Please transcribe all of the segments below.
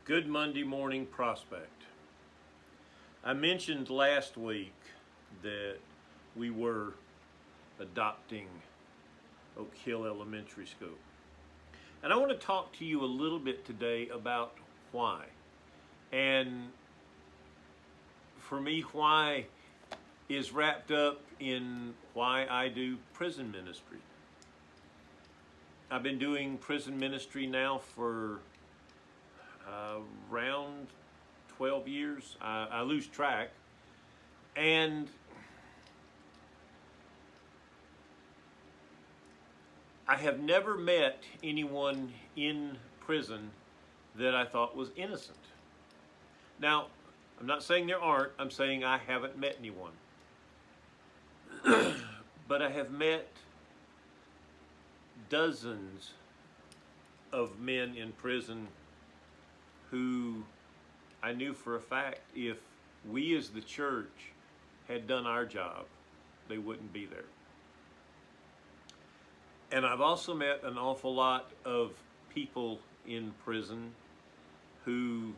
Good Monday morning prospect. I mentioned last week that we were adopting Oak Hill Elementary School. And I want to talk to you a little bit today about why. And for me, why is wrapped up in why I do prison ministry. I've been doing prison ministry now for around 12 years. I lose track. And I have never met anyone in prison that I thought was innocent. Now, I'm not saying there aren't, I'm saying I haven't met anyone. But I have met dozens of men in prison who I knew for a fact if we as the church had done our job, they wouldn't be there. And I've also met an awful lot of people in prison who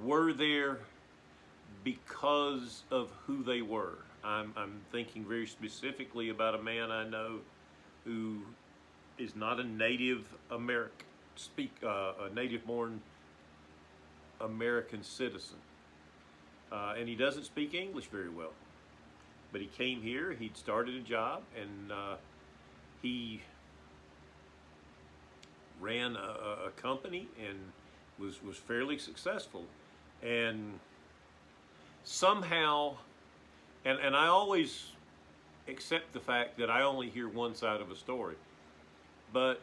were there because of who they were. I'm thinking very specifically about a man I know who is not a native American, a native-born American citizen, and he doesn't speak English very well. But he came here. He'd started a job, and he ran a company and was fairly successful. And somehow, and I always accept the fact that I only hear one side of a story, but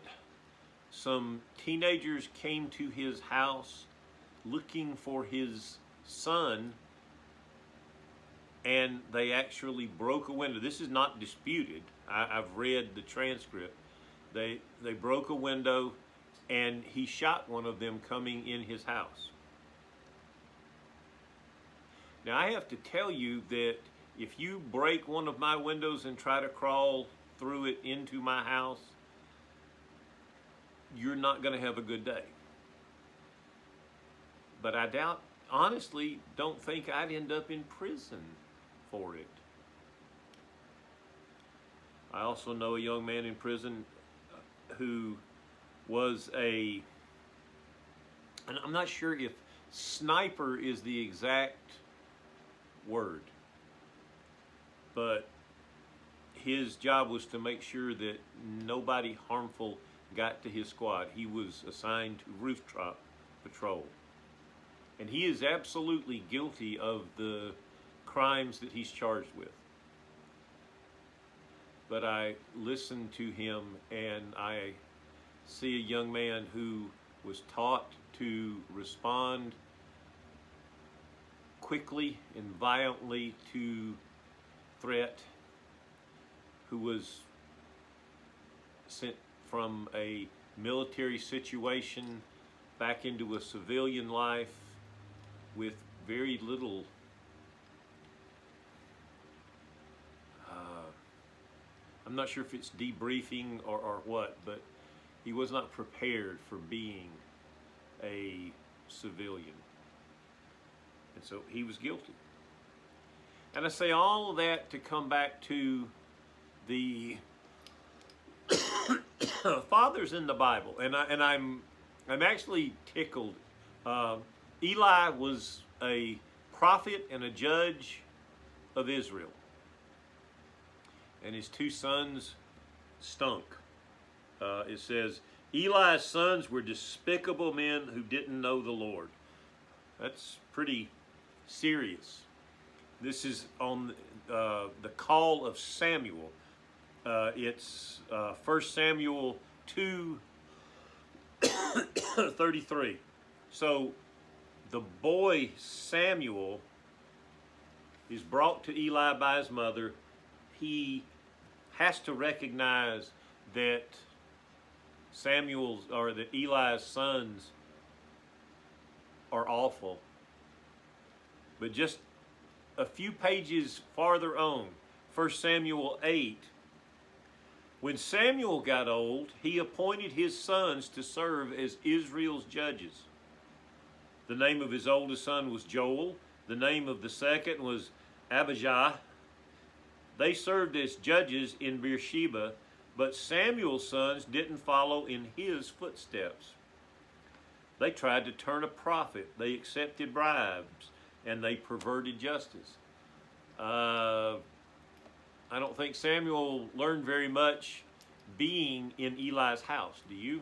some teenagers came to his house looking for his son, and they actually broke a window. This is not disputed. I've read the transcript. They broke a window, and he shot one of them coming in his house. Now, I have to tell you that if you break one of my windows and try to crawl through it into my house, you're not going to have a good day. But I honestly don't think I'd end up in prison for it. I also know a young man in prison who was and I'm not sure if sniper is the exact word, but his job was to make sure that nobody harmful got to his squad. He was assigned to rooftop patrol. And he is absolutely guilty of the crimes that he's charged with. But I listen to him and I see a young man who was taught to respond quickly and violently to threat, who was sent from a military situation back into a civilian life with very little I'm not sure if it's debriefing or what, but he was not prepared for being a civilian. And so he was guilty. And I say all of that to come back to the fathers in the Bible, and I'm actually tickled. Eli was a prophet and a judge of Israel, and his two sons stunk. It says Eli's sons were despicable men who didn't know the Lord. That's pretty serious. This is on the call of Samuel. It's 1 Samuel 2:33. So the boy Samuel is brought to Eli by his mother. He has to recognize that that Eli's sons are awful. But just a few pages farther on, 1 Samuel 8, When Samuel got old, he appointed his sons to serve as Israel's judges. The name of his oldest son was Joel. The name of the second was Abijah. They served as judges in Beersheba, but Samuel's sons didn't follow in his footsteps. They tried to turn a prophet. They accepted bribes, and they perverted justice. I don't think Samuel learned very much being in Eli's house. Do you?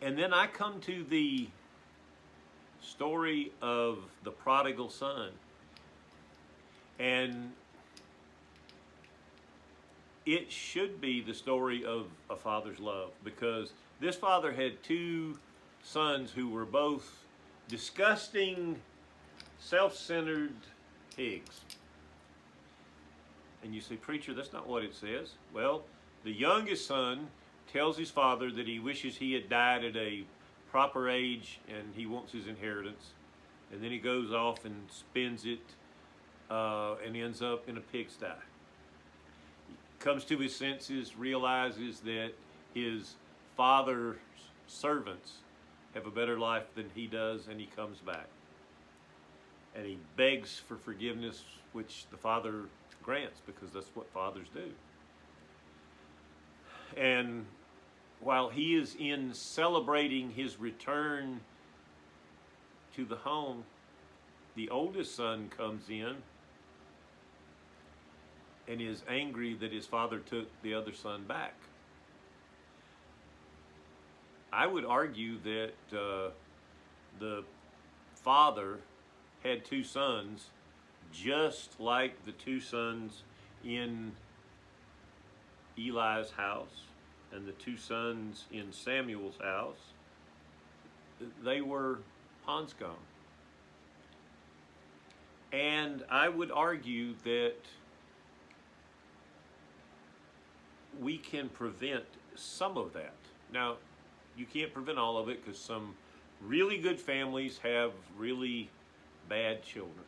And then I come to the story of the prodigal son. And it should be the story of a father's love, because this father had two sons who were both disgusting, self-centered pigs. And you say, preacher, that's not what it says. Well, the youngest son tells his father that he wishes he had died at a proper age and he wants his inheritance. And then he goes off and spends it and ends up in a pigsty. Comes to his senses, realizes that his father's servants have a better life than he does, and he comes back. And he begs for forgiveness, which the father grants, because that's what fathers do. And while he is in celebrating his return to the home, the oldest son comes in and is angry that his father took the other son back. I would argue that the father had two sons, just like the two sons in Eli's house and the two sons in Samuel's house. They were pond scum. And I would argue that we can prevent some of that. Now, you can't prevent all of it, because some really good families have really bad children.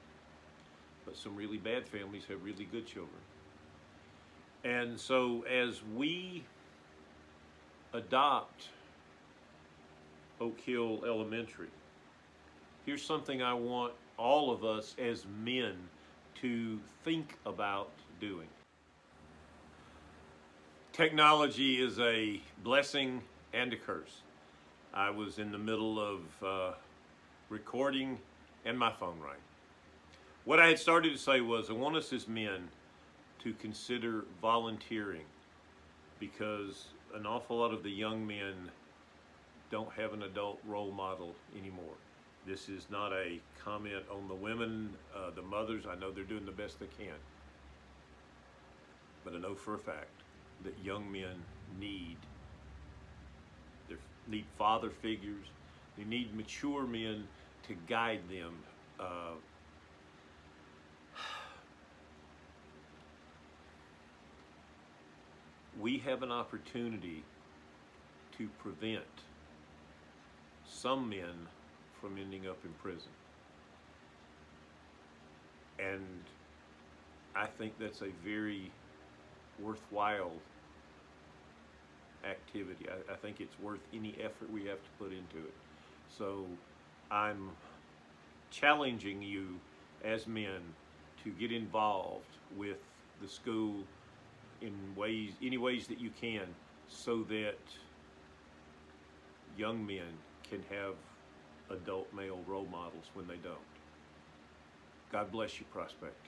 But some really bad families have really good children. And so as we adopt Oak Hill Elementary, here's something I want all of us as men to think about doing. Technology is a blessing and a curse. I was in the middle of recording and my phone rang. What I had started to say was, I want us as men to consider volunteering, because an awful lot of the young men don't have an adult role model anymore. This is not a comment on the women, the mothers. I know they're doing the best they can. But I know for a fact that young men need father figures. They need mature men to guide them. We have an opportunity to prevent some men from ending up in prison. And I think that's a very worthwhile activity. I think it's worth any effort we have to put into it. So I'm challenging you as men to get involved with the school in any ways that you can, so that young men can have adult male role models when they don't. God bless you, Prospect.